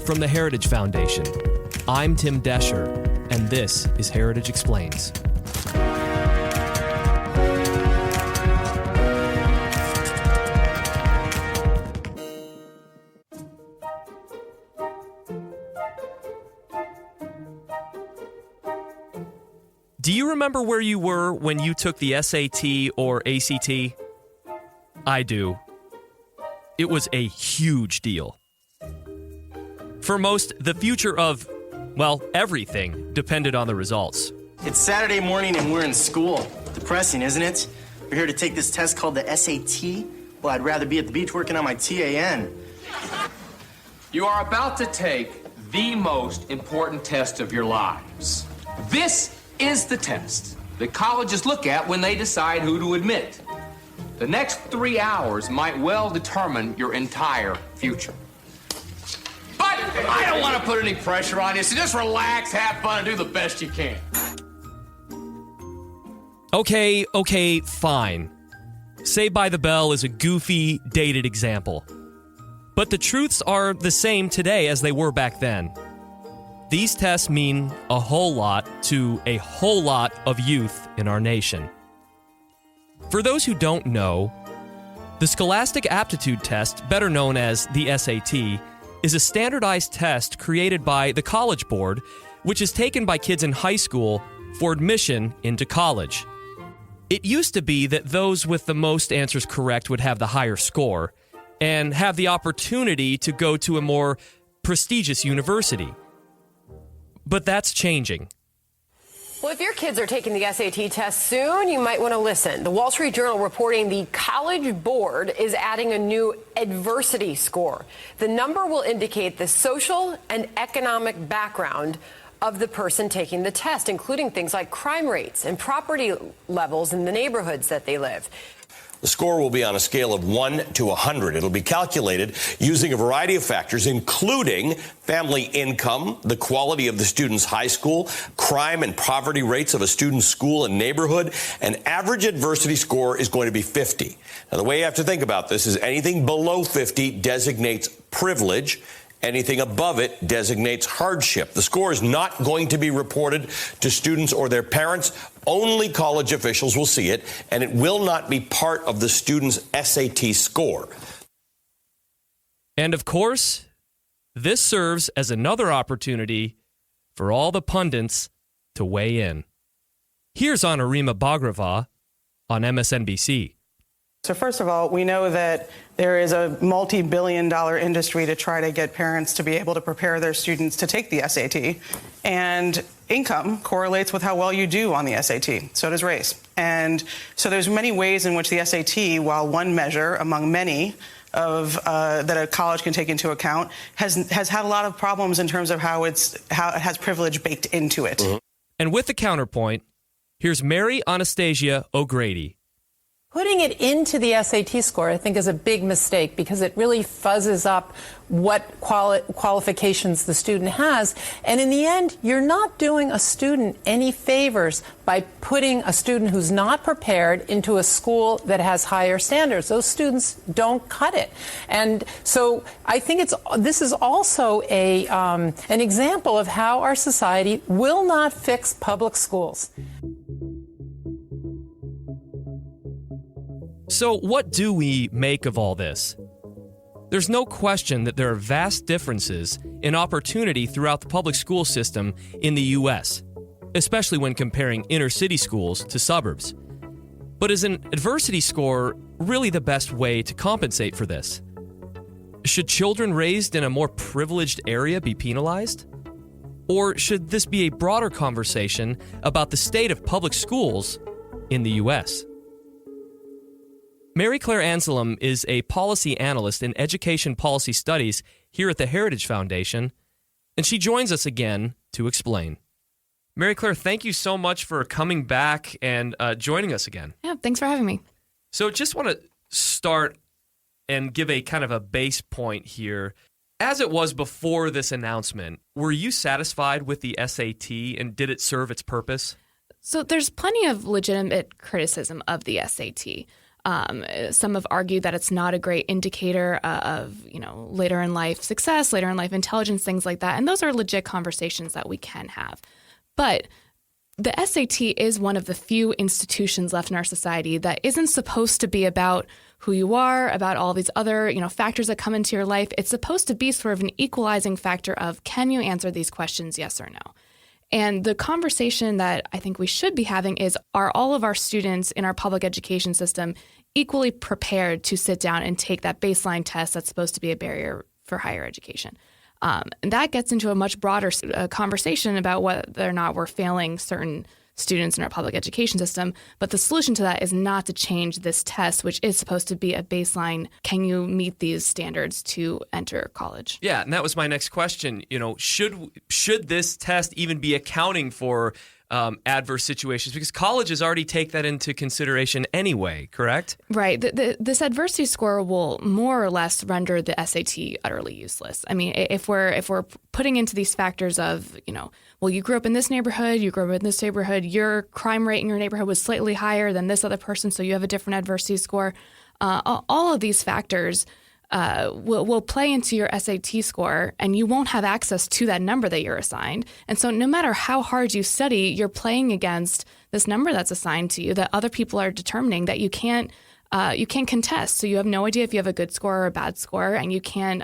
From the Heritage Foundation, I'm Tim Descher, and this is Heritage Explains. Do you remember where you were when you took the SAT or ACT? I do. It was a huge deal. For most, the future of, well, everything depended on the results. It's Saturday morning and we're in school. Depressing, isn't it? We're here to take this test called the SAT. Well, I'd rather be at the beach working on my TAN. You are about to take the most important test of your lives. This is the test that colleges look at when they decide who to admit. The next 3 hours might well determine your entire future. But I don't want to put any pressure on you, so just relax, have fun, and do the best you can. Okay, fine. Saved by the Bell is a goofy, dated example. But the truths are the same today as they were back then. These tests mean a whole lot to a whole lot of youth in our nation. For those who don't know, the Scholastic Aptitude Test, better known as the SAT, is a standardized test created by the College Board, which is taken by kids in high school for admission into college. It used to be that those with the most answers correct would have the higher score and have the opportunity to go to a more prestigious university. But that's changing. Well, if your kids are taking the SAT test soon, you might want to listen. The Wall Street Journal reporting the College Board is adding a new adversity score. The number will indicate the social and economic background of the person taking the test, including things like crime rates and property levels in the neighborhoods that they live. The score will be on a scale of 1 to 100. It'll be calculated using a variety of factors, including family income, the quality of the student's high school, crime and poverty rates of a student's school and neighborhood. An average adversity score is going to be 50. Now, the way you have to think about this is anything below 50 designates privilege. Anything above it designates hardship. The score is not going to be reported to students or their parents. Only college officials will see it, and it will not be part of the student's SAT score. And of course, this serves as another opportunity for all the pundits to weigh in. Here's Anurima Bhagrava on MSNBC. So first of all, we know that there is a multi-billion-dollar industry to try to get parents to be able to prepare their students to take the SAT. And income correlates with how well you do on the SAT. So does race. And so there's many ways in which the SAT, while one measure among many of that a college can take into account, has had a lot of problems in terms of how it has privilege baked into it. Mm-hmm. And with the counterpoint, here's Mary Anastasia O'Grady. Putting it into the SAT score, I think, is a big mistake because it really fuzzes up what qualifications the student has. And in the end, you're not doing a student any favors by putting a student who's not prepared into a school that has higher standards. Those students don't cut it. And so I think this is also an example of how our society will not fix public schools. So what do we make of all this? There's no question that there are vast differences in opportunity throughout the public school system in the U.S., especially when comparing inner-city schools to suburbs. But is an adversity score really the best way to compensate for this? Should children raised in a more privileged area be penalized? Or should this be a broader conversation about the state of public schools in the U.S.? Mary Claire Anselm is a policy analyst in education policy studies here at the Heritage Foundation, and she joins us again to explain. Mary Claire, thank you so much for coming back and joining us again. Yeah, thanks for having me. So just want to start and give a kind of a base point here. As it was before this announcement, were you satisfied with the SAT and did it serve its purpose? So there's plenty of legitimate criticism of the SAT. Some have argued that it's not a great indicator of, later in life success, later in life intelligence, things like that. And those are legit conversations that we can have. But the SAT is one of the few institutions left in our society that isn't supposed to be about who you are, about all these other, factors that come into your life. It's supposed to be sort of an equalizing factor of, can you answer these questions, yes or no? And the conversation that I think we should be having is, are all of our students in our public education system equally prepared to sit down and take that baseline test that's supposed to be a barrier for higher education? And that gets into a much broader conversation about whether or not we're failing certain students in our public education system. But the solution to that is not to change this test, which is supposed to be a baseline. Can you meet these standards to enter college? Yeah, and that was my next question. Should this test even be accounting for adverse situations? Because colleges already take that into consideration anyway, correct? Right. This adversity score will more or less render the SAT utterly useless. I mean, if we're putting into these factors of, well, you grew up in this neighborhood, you grew up in this neighborhood, your crime rate in your neighborhood was slightly higher than this other person, so you have a different adversity score. All of these factors will play into your SAT score, and you won't have access to that number that you're assigned. And so no matter how hard you study, you're playing against this number that's assigned to you that other people are determining that you can't contest. So you have no idea if you have a good score or a bad score, and you can't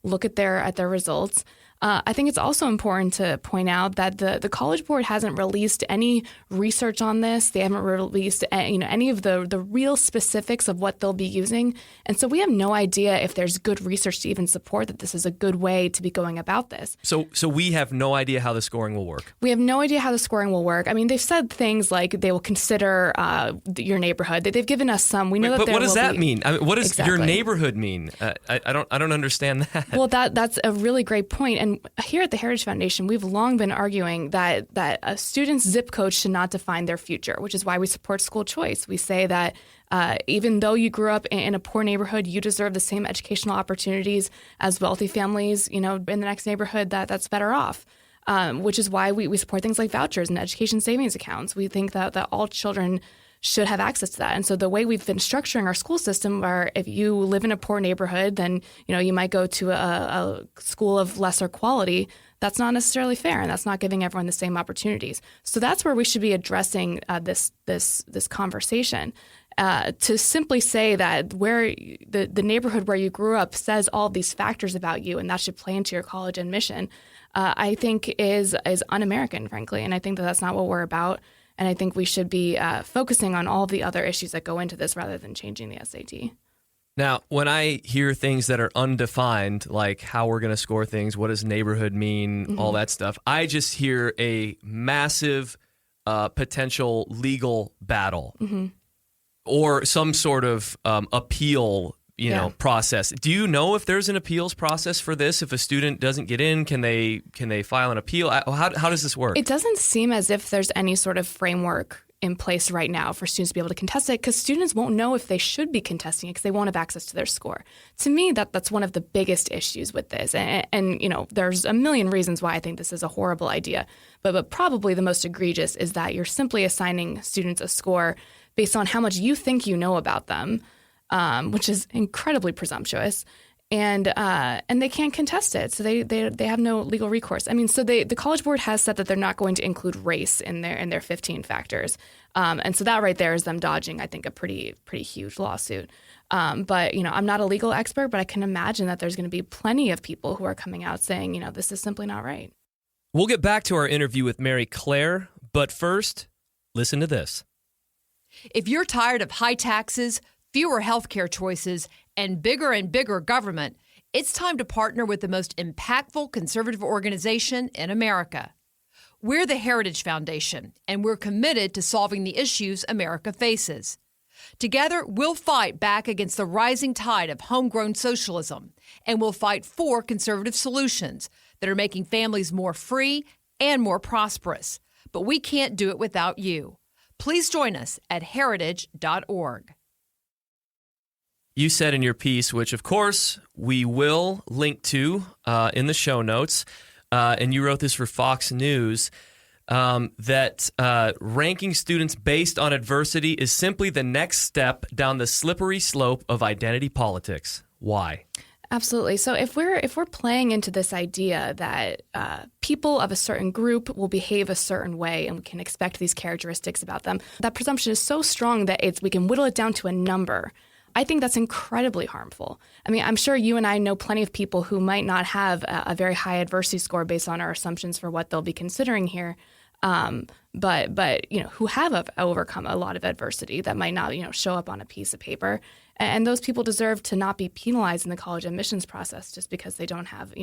look at their results. I think it's also important to point out that the College Board hasn't released any research on this. They haven't released any of the real specifics of what they'll be using. And so we have no idea if there's good research to even support that this is a good way to be going about this. So we have no idea how the scoring will work. We have no idea how the scoring will work. I mean, they've said things like they will consider your neighborhood. They've given us some. We know that. But what does that mean? I mean, what does exactly your neighborhood mean? I don't understand that. Well, that's a really great point. And here at the Heritage Foundation, we've long been arguing that a student's zip code should not define their future, which is why we support school choice. We say that even though you grew up in a poor neighborhood, you deserve the same educational opportunities as wealthy families, in the next neighborhood that's better off. Which is why we support things like vouchers and education savings accounts. We think that all children should have access to that. And so the way we've been structuring our school system, where if you live in a poor neighborhood, then you might go to a school of lesser quality. That's not necessarily fair, and that's not giving everyone the same opportunities. So that's where we should be addressing this conversation. To simply say that where the neighborhood where you grew up says all of these factors about you, and that should play into your college admission, I think is un-American, frankly. And I think that that's not what we're about. And I think we should be focusing on all the other issues that go into this rather than changing the SAT. Now, when I hear things that are undefined, like how we're going to score things, what does neighborhood mean, all that stuff, I just hear a massive potential legal battle or some sort of appeal process. Do you know if there's an appeals process for this? If a student doesn't get in, can they file an appeal? How does this work? It doesn't seem as if there's any sort of framework in place right now for students to be able to contest it, because students won't know if they should be contesting it because they won't have access to their score. To me, that's one of the biggest issues with this. And there's a million reasons why I think this is a horrible idea. But probably the most egregious is that you're simply assigning students a score based on how much you think you know about them, which is incredibly presumptuous, and they can't contest it, so they have no legal recourse. I mean, so the College Board has said that they're not going to include race in their 15 factors, and so that right there is them dodging, I think, a pretty huge lawsuit. But I'm not a legal expert, but I can imagine that there's going to be plenty of people who are coming out saying, this is simply not right. We'll get back to our interview with Mary Claire, but first, listen to this. If you're tired of high taxes, fewer healthcare choices, and bigger government, it's time to partner with the most impactful conservative organization in America. We're the Heritage Foundation, and we're committed to solving the issues America faces. Together, we'll fight back against the rising tide of homegrown socialism, and we'll fight for conservative solutions that are making families more free and more prosperous. But we can't do it without you. Please join us at heritage.org. You said in your piece, which of course we will link to in the show notes, and you wrote this for Fox News, that ranking students based on adversity is simply the next step down the slippery slope of identity politics. Why? Absolutely. So if we're playing into this idea that people of a certain group will behave a certain way and we can expect these characteristics about them, that presumption is so strong that we can whittle it down to a number. I think that's incredibly harmful. I mean, I'm sure you and I know plenty of people who might not have a very high adversity score based on our assumptions for what they'll be considering here. But who have overcome a lot of adversity that might not, show up on a piece of paper. And those people deserve to not be penalized in the college admissions process just because they don't have,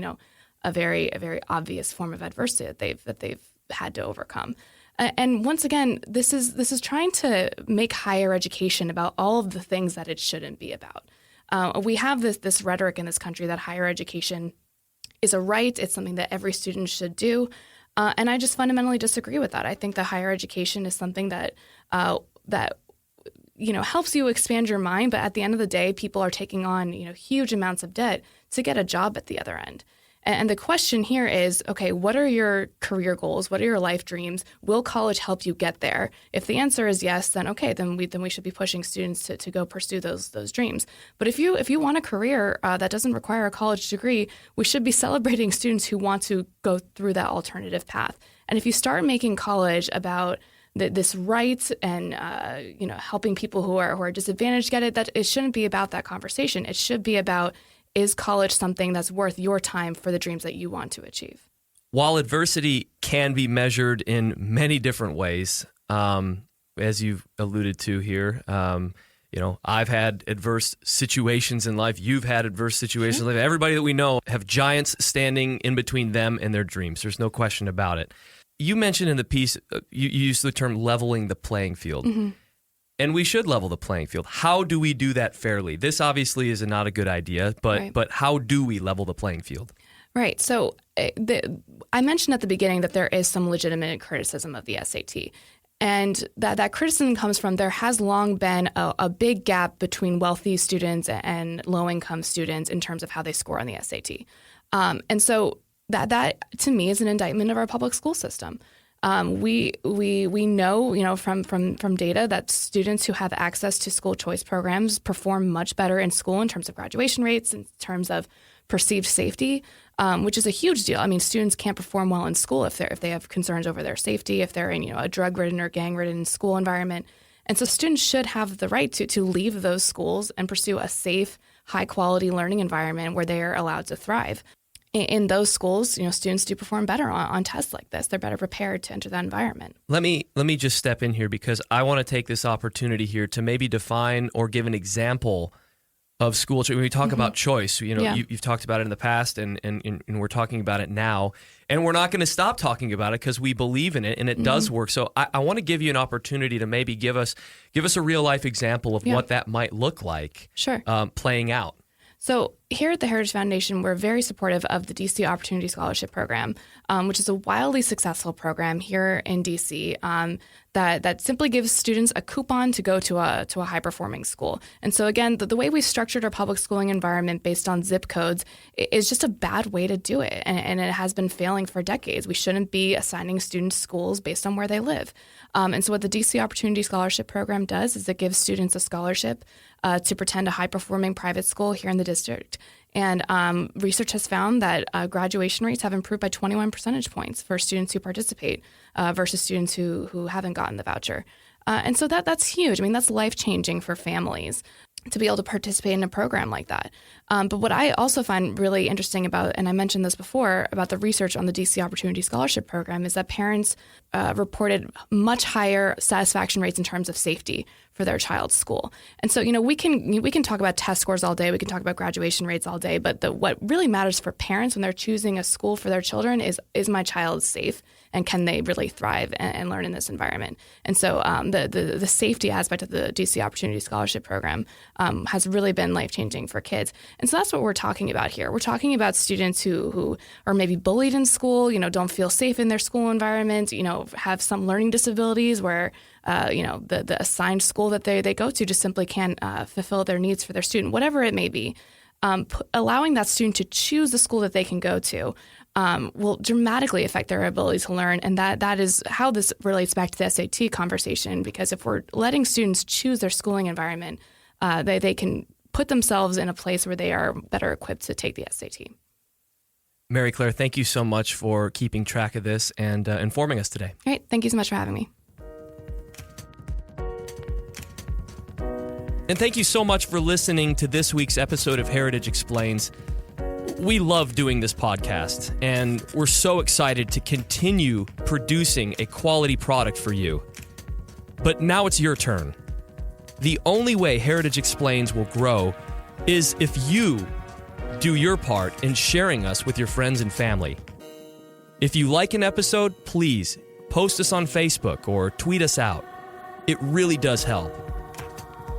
a very obvious form of adversity that they've had to overcome. And once again, this is trying to make higher education about all of the things that it shouldn't be about. We have this rhetoric in this country that higher education is a right. It's something that every student should do. And I just fundamentally disagree with that. I think that higher education is something that helps you expand your mind. But at the end of the day, people are taking on huge amounts of debt to get a job at the other end. And the question here is, okay, what are your career goals? What are your life dreams? Will college help you get there? If the answer is yes, then okay, then we should be pushing students to go pursue those dreams. But if you want a career that doesn't require a college degree, we should be celebrating students who want to go through that alternative path. And if you start making college about this right and helping people who are disadvantaged get it, that it shouldn't be about that conversation. It should be about, is college something that's worth your time for the dreams that you want to achieve? While adversity can be measured in many different ways, as you've alluded to here, I've had adverse situations in life. You've had adverse situations in life. Everybody that we know have giants standing in between them and their dreams. There's no question about it. You mentioned in the piece, you used the term leveling the playing field. Mm-hmm. And we should level the playing field. How do we do that fairly? This obviously is not a good idea, but how do we level the playing field? Right. So I mentioned at the beginning that there is some legitimate criticism of the SAT. And that criticism comes from there has long been a big gap between wealthy students and low-income students in terms of how they score on the SAT. And so that to me is an indictment of our public school system. We know, from data that students who have access to school choice programs perform much better in school in terms of graduation rates, in terms of perceived safety, which is a huge deal. I mean, students can't perform well in school if they have concerns over their safety, if they're in a drug-ridden or gang-ridden school environment. And so students should have the right to leave those schools and pursue a safe, high-quality learning environment where they are allowed to thrive. In those schools, students do perform better on tests like this. They're better prepared to enter that environment. Let me just step in here because I want to take this opportunity here to maybe define or give an example of school choice. When we talk about choice, you've talked about it in the past, and we're talking about it now, and we're not going to stop talking about it because we believe in it and it does work. So I want to give you an opportunity to maybe give us a real life example of what that might look like. Sure. Playing out. So here at the Heritage Foundation, we're very supportive of the DC Opportunity Scholarship Program, which is a wildly successful program here in DC that simply gives students a coupon to go to a high-performing school. And so again, the way we've structured our public schooling environment based on zip codes is just a bad way to do it, and it has been failing for decades. We shouldn't be assigning students schools based on where they live. And so what the DC Opportunity Scholarship Program does is it gives students a scholarship to attend a high-performing private school here in the district. And research has found that graduation rates have improved by 21 percentage points for students who participate versus students who haven't gotten the voucher. And so that's huge. I mean, that's life-changing for families to be able to participate in a program like that. But what I also find really interesting about, and I mentioned this before, about the research on the DC Opportunity Scholarship Program is that parents reported much higher satisfaction rates in terms of safety for their child's school. And so, we can talk about test scores all day, we can talk about graduation rates all day, but what really matters for parents when they're choosing a school for their children is my child safe, and can they really thrive and learn in this environment? And so the safety aspect of the DC Opportunity Scholarship Program has really been life-changing for kids. And so that's what we're talking about here. We're talking about students who are maybe bullied in school, don't feel safe in their school environment, have some learning disabilities where the assigned school that they go to just simply can't fulfill their needs for their student, whatever it may be. Allowing that student to choose the school that they can go to will dramatically affect their ability to learn. And that is how this relates back to the SAT conversation, because if we're letting students choose their schooling environment, they can put themselves in a place where they are better equipped to take the SAT. Mary Claire, thank you so much for keeping track of this and informing us today. Great. Thank you so much for having me. And thank you so much for listening to this week's episode of Heritage Explains. We love doing this podcast, and we're so excited to continue producing a quality product for you. But now it's your turn. The only way Heritage Explains will grow is if you do your part in sharing us with your friends and family. If you like an episode, please post us on Facebook or tweet us out. It really does help.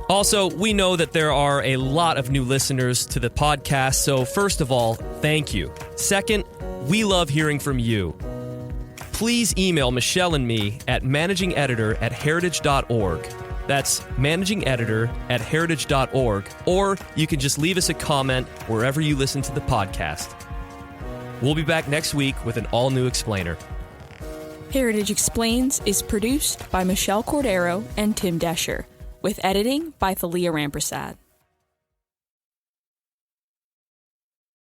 Also, we know that there are a lot of new listeners to the podcast, so first of all, thank you. Second, we love hearing from you. Please email Michelle and me at managingeditor@heritage.org. That's managingeditor@heritage.org, or you can just leave us a comment wherever you listen to the podcast. We'll be back next week with an all-new explainer. Heritage Explains is produced by Michelle Cordero and Tim Desher, with editing by Thalia Ramprasad.